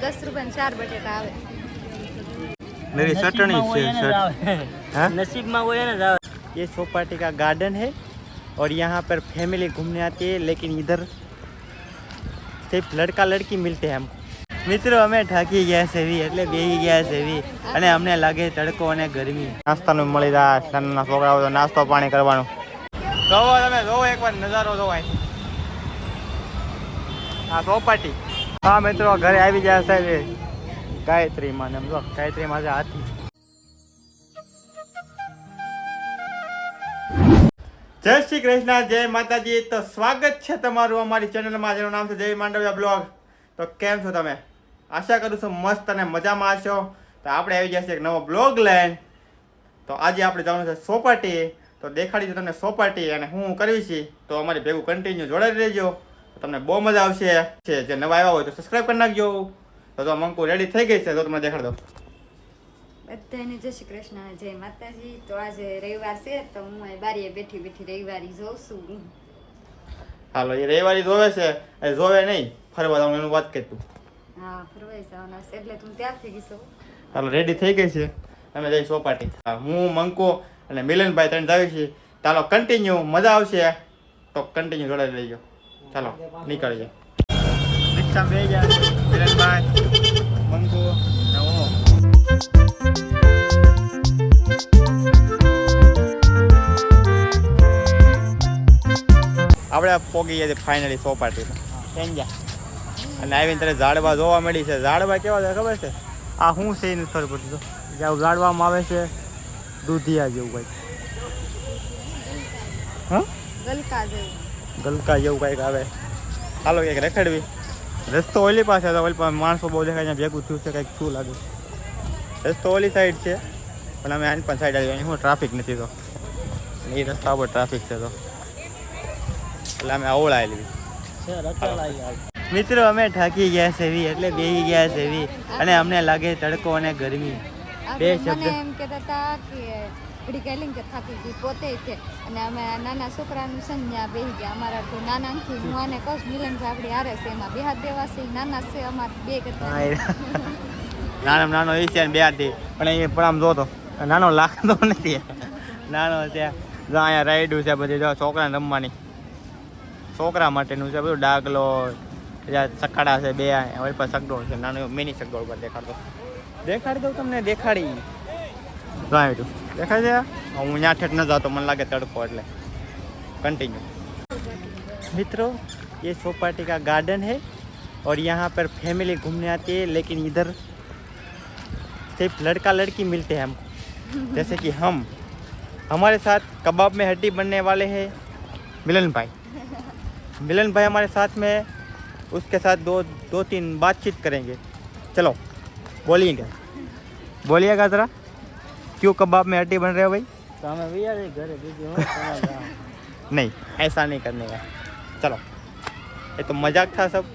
10 રૂપિયા 4 બટેટા આવે. मेरी चटनी से नसीब में वो है ना। ये सोपाटी का गार्डन है और यहाँ पर फैमिली घूमने आती है, लेकिन इधर सिर्फ लड़का लड़की मिलते हैं हमको. મિત્રો અમે ઠાકી ગયા છે એટલે બેસી ગયા છે અને અમને લાગે તડકો અને ગરમી. નાસ્તાનું મળી જાય, નાના છોકરાઓ તો નાસ્તો પાણી કરવાનું. જોવો તમે, જોવો એકવાર નજારો જોવો. આ સોપાટી. હા મિત્રો ઘરે આવી ગયા છે ગાયત્રી માં. એમ જો ગાયત્રી માં હાથી. જય શ્રી કૃષ્ણ, જય માતાજી. તો સ્વાગત છે તમારું અમારી ચેનલમાં, જેનું નામ છે જય માંડવિયા બ્લોગ. તો કેમ છો તમે? આશા કરું છું મસ્ત અને મજામાં હશો. તો આપણે આવી ગયા છે એક નવો બ્લોગ લઈને. તો આજે આપણે જવાનું છે સોપાટી. તો દેખાડી દઉં તમને સોપાટી અને હું કરવી છે. તો અમારી ભેગું કન્ટિન્યુ જોડાઈ રહેજો, તો તમને બહુ મજા આવશે. જે નવા આવ્યા હોય તો સબસ્ક્રાઈબ કરી નાખજો. તો મંકુ રેડી થઈ ગઈ છે, તો તમને દેખાડ દો. બધાને જય શ્રી કૃષ્ણ, જય માતાજી. તો આજે રવિવાર છે, તો હું અહીં બારીએ બેઠી બેઠી રવિવારી જોઉં છું. હાલો, એ રવિવારી જોવે છે, એ જોવે નહીં, ફરવા જવાનું એનું વાત કરતું. હા, ફરવા જવાના છે એટલે તું તૈયાર થઈ ગઈ છો. હાલો, રેડી થઈ ગઈ છે, અમે જઈ સોપાટી. હું, મંકો અને મિલનભાઈ ત્રણ જાવી છીએ. ચાલો કન્ટિન્યુ, મજા આવશે. તો કન્ટિન્યુ જોડાઈ લઈજો. ચાલો નીકળીએ. રિક્ષા બે ગયા મિલનભાઈ, મંકો ને હું. આપણે પોગી ગયા ફાઇનલી સોપાટીમાં. કેમ ગયા? અને આવીને ત્યારે ઝાડવા જોવા મળી છે. ઝાડવા કેવા છે ખબર છે? આ શું છે એનું ખબર પડતી. તો જ્યાં ઝાડવામાં આવે છે દૂધિયા જેવું કંઈક. હા, ગલકા જેવું કંઈક આવે. હાલો કંઈક રખડવી. રસ્તો ઓલી પાસે હતો, ઓલી પાસે માણસો બહુ દેખાય, ત્યાં ભેગું થયું છે કંઈક. શું લાગે? રસ્તો ઓલી સાઈડ છે, પણ અમે આની પણ સાઈડ આવી. અહીં શું ટ્રાફિક નથી, તો એ રસ્તા ઉપર ટ્રાફિક છે, તો એટલે અમે અવળાયેલી. મિત્રો અમે ઠાકી ગયા છે એટલે બેસી ગયા છે અને અમને લાગે તડકો અને ગરમી. બે શબ્દ એમ કહેતા હતા કે ઘડી ગયેલી કે થાકી ગઈ પોતે છે. અને અમે નાના છોકરાનું છે ને ત્યાં બેસી ગયા. અમારા તો નાનાથી હું આને કહું મિલનભાઈ આપણી હારે છે, એમાં બે હાથ દેવા છે. નાના છે અમારે બે કરતા નાનો એ છે બે હાથ દે, પણ એ પણ આમ જોતો નાનો લાગતો નથી. નાનો છે. જો અહીંયા રાઈડું છે બધી, જો છોકરાને રમવાની, છોકરા માટેનું છે બધું. ડાગલો, સકાડા છે બે, ઓલી પર સગડોળ છે, નાનો મિની સગડોળ પર દેખાડી દઉં તમને. દેખાડી આવ્યું દેખાય છે. હું ત્યાં ઠેઠ ન જાતો, મને લાગે તડકો, એટલે कंटिन्यू. मित्रों ये सोपाटी का गार्डन है और यहाँ पर फैमिली घूमने आती है, लेकिन इधर सिर्फ लड़का लड़की मिलते हैं हमको. जैसे कि हमारे साथ कबाब में हड्डी बनने वाले हैं मिलन भाई हमारे साथ में. उसके साथ दो तीन बातचीत करेंगे. चलो बोलिएगा ज़रा, क्यों कबाब में हड्डी बन रहे हो भाई? तो हमें भैया घर नहीं, ऐसा नहीं करने का. चलो, ये तो मजाक था सब.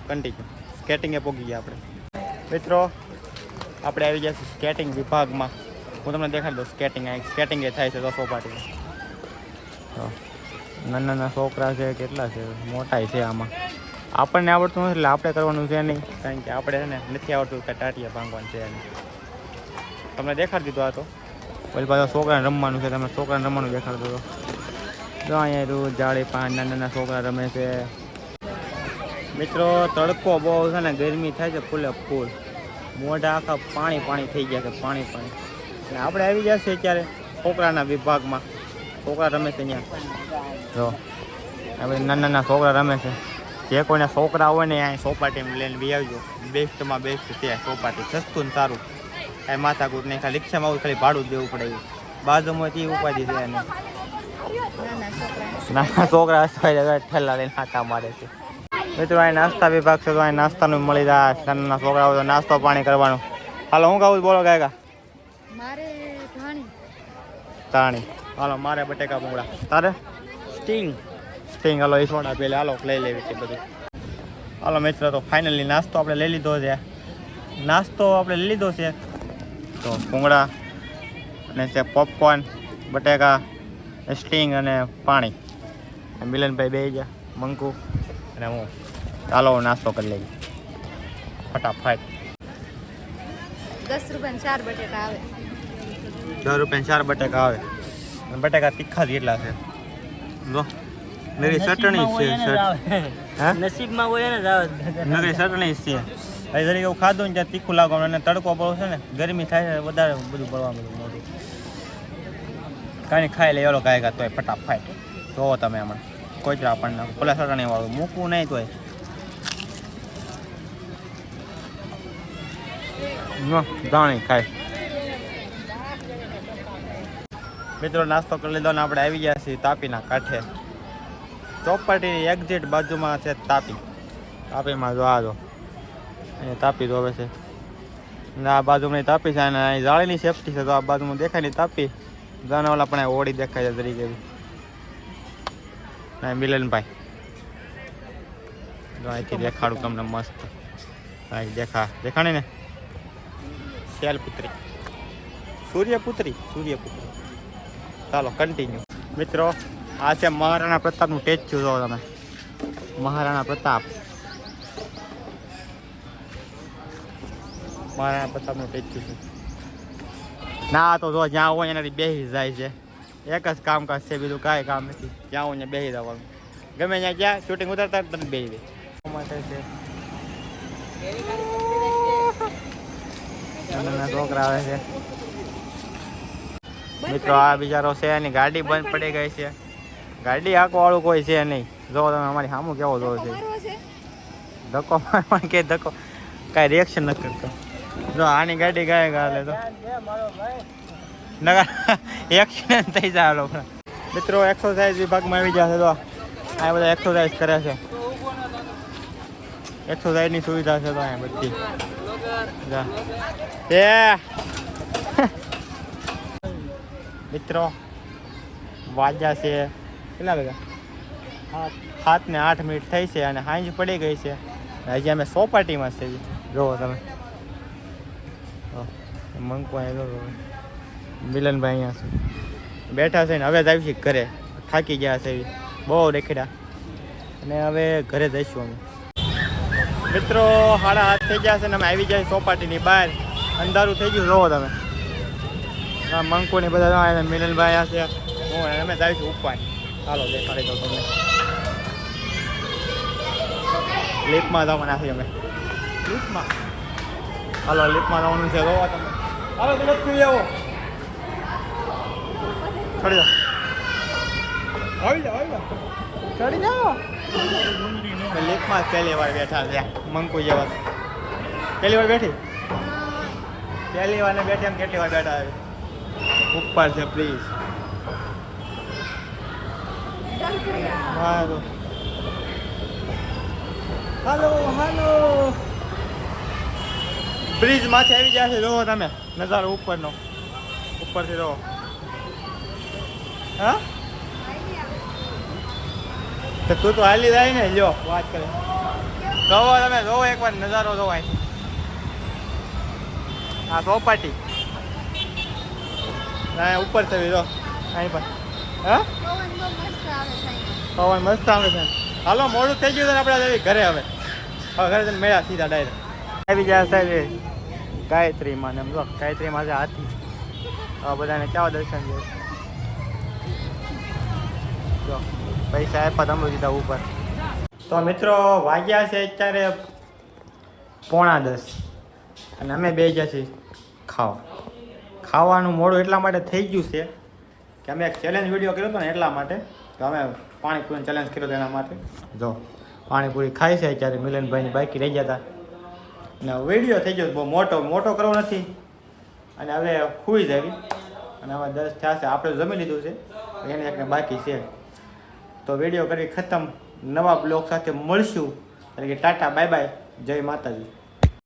कंटिन्यू. स्केटिंग પોગી ગયા આપણે. મિત્રો આપણે આવી ગયા છે સ્કેટિંગ વિભાગમાં. હું તમને દેખાડી દઉં સ્કેટિંગ એ થાય છે તો સોપાટીમાં. તો નાના છોકરા છે, કેટલા છે, મોટા છે. આમાં આપણને આવડતું નથી એટલે આપણે કરવાનું છે નહીં, કારણ કે આપણે છે ને નથી આવડતું કે ટાટિયા ભાંગવાનું છે નહીં. તમને દેખાડી દીધું. આ તો પછી પાછા છોકરાને રમવાનું છે. તમે છોકરાને રમવાનું દેખાડતો હતો. જો અહીંયા રોજ જાળી પાંચ નાના છોકરા રમે છે. મિત્રો તડકો બહુ છે ને, ગરમી થાય છે ફૂલે ફૂલ. મોઢા આખા પાણી થઈ ગયા છે, પાણી. અને આપણે આવી ગયા છે અત્યારે છોકરાના વિભાગમાં. છોકરા રમે છે અહીંયા. જો આપણે નાના છોકરા રમે છે. જે કોઈને છોકરા હોય ને અહીંયા સોપાટીમાં લઈને બી આવજો. બેસ્ટમાં બેસ્ટ છે સોપાટી. સસ્તું ને સારું, કાંઈ માથાકૂટ નહીં. ખાલી રિક્ષામાં ખાલી ભાડું જ દેવું પડે. બાજુમાંથી ઉપાધિ છે એને. નાના છોકરા ઠેલા લઈને હાથા મારે છે. મિત્રો અહીં નાસ્તા વિભાગ છે, તો અહીં નાસ્તાનું મળી જાય. નાના છોકરાઓ તો નાસ્તો પાણી કરવાનું. હાલો હું કહું બોલો ગાયકા? મારે તાણી. હાલો મારે બટેકા ભૂંગળા. તારે સ્ટિંગ. હાલો એ સોડા પેલે હાલો લઈ લેવી છે બધું. હાલો મિત્રો, તો ફાઇનલી નાસ્તો આપણે લઈ લીધો છે. તો ભૂંગળા અને છે પોપકોર્ન, બટેકા, સ્ટિંગ અને પાણી. મિલનભાઈ બે ગયા, મંકુ અને હું. ચાલો નાસ્તો કરી લઈએ. ફટાફટ 10 રૂપિયા 4 બટેટા આવે. 10 રૂપિયા 4 બટાકા આવે અને બટાકા તીખા જ એટલા છે જો નરી ચટણી છે હા નસીબમાં હોય ને જ આવે. નરી ચટણી છે અહીં જરી એવું ખાધું ને ત્યાં તીખું લાગવાનું અને તડકો પડો છે ને ગરમી થાય છે વધારે બધું પડવા બધું મોઢું કાંઈ ખાઈ લે એલો કાંઈ તોય ફટાફટ જોવો તમે હમણાં કોચરા આપણને પેલા ચટણી વાળું મૂકવું નહીં તોય દાણી ખાય મિત્રો નાસ્તો કરી લીધો ને આપણે આવી ગયા છીએ તાપીના કાંઠે ચોપાટીની એક્ઝેક્ટ બાજુમાં છે તાપી તાપીમાં જો આ જો અહીંયા તાપી તો હવે છે અને આ બાજુમાં તાપી છે અને અહીં જાળીની સેફટી છે તો આ બાજુમાં દેખાય નહીં તાપી જાનવાલા પણ ઓળી દેખાય છે તરીકે ના મિલનભાઈ જો અહીંથી દેખાડું તમને મસ્ત અહીં દેખાણી ને શૈલપુત્રી સૂર્યપુત્રી ચાલો કન્ટિન્યુ મિત્રો આ છે મહારાણા પ્રતાપનું સ્ટેચ્યુ જો તમે મહારાણા પ્રતાપનું સ્ટેચ્યુ છે ના તો જો જ્યાં હોય એનાથી બેસી જાય છે એક જ કામકાજ છે બીજું કાંઈ કામ નથી જ્યાં હોય ત્યાં બેસી જવાનું ગમે ત્યાં જ્યાં શૂટિંગ ઉતારતા તને બેસી દે માટે છે છોકરા આવે છે મિત્રો આ બિચારો છે એની ગાડી બંધ પડી ગઈ છે ગાડી આંકવા વાળું કોઈ છે નહીં જો તમે અમારી સામું કેવો જોવો છે ધક્કો મારવા કે ધક્કો કાંઈ રિએક્શન નથી કરતો જો આની ગાડી ગાય ગાલે તો નગર એક્સિડન્ટ થઈ જાય લોકો મિત્રો એક્સરસાઇઝ વિભાગમાં આવી જશે તો આ બધા એક્સરસાઇઝ કરે છે એક્સરસાઇઝની સુવિધા છે તો અહીંયા બધી એ મિત્રો વાગ્યા છે કેટલા વાગ્યા 7 ને 8 મિનિટ થઈ છે અને સાંજ પડી ગઈ છે હજી અમે સોપાટીમાં છે જોવો તમે મંકુ અહીંયા મિલનભાઈ અહીંયા છે બેઠા છે ને હવે જ આવી છે ઘરે થાકી ગયા છે બહુ દેખડા અને હવે ઘરે જઈશું અમે મિત્રો 7:30 થઈ ગયા છે ને અમે આવી જાય સોપાટીની બહાર અંધારું થઈ ગયું જોવો તમે હા મંકુ ને બધા મિલનભાઈ આ છે હું અમે જઈશું ઉપર ચાલો દેખાડી દો તમને લિફ્ટમાં જવાના છીએ અમે લિફ્ટમાં હાલો લિફ્ટમાં જવાનું છે જોવો તમે હાલો ઝડપ થઈ આવો ચડી જાઓ આવી જાઓ ચડી જાઓ લિફ્ટમાં પહેલી વાર બેઠા છે મંકુ જેવા પહેલી વાર બેઠી પહેલી વાર ને બેઠી એમ કેટલી વાર બેઠા આવી ઉપર છે please hello hello hello bridge માંથી આવી જાય છે જોવો તમે નજારો ઉપરનો ઉપરથી જોવો હા તો તું તો હાલી જાય ને લ્યો વાત કરે જોવો તમે જોવો એકવાર નજારો જોવો અહીં આ ચોપાટી ઉપર છે જો અહીં પર હા પવન મસ્ત આવે છે હાલો મોડું થઈ ગયું છે આપણે ઘરે હવે ઘરે જઈને મેળા સીધા ડાયરેક્ટ આવી જાય સાહેબ ગાયત્રીમાં ને જો ગાયત્રીમાં છે હાથી હવે બધાને કેવા દર્શન છે જો પૈસા આપ્યા તમે સીધા ઉપર તો મિત્રો વાગ્યા છે અત્યારે 9:45 અને અમે બે ગયા છીએ ખાવાનું મોડું એટલા માટે થઈ ગયું છે કે અમે એક ચેલેન્જ વિડીયો કર્યો હતો ને એટલા માટે તો અમે પાણીપુરીનો ચેલેન્જ કર્યો હતો એના માટે જો પાણીપુરી ખાઈ છે અત્યારે મિલનભાઈની બાકી રહી ગયા હતા અને વિડીયો થઈ ગયો બહુ મોટો કરવો નથી અને હવે ખુઈ જ આવી અને હવે 10 થયા છે આપણે જમી લીધું છે એને એકને બાકી છે તો વિડીયો કરી ખતમ નવા બ્લોગ સાથે મળશું એટલે કે ટાટા બાય બાય જય માતાજી.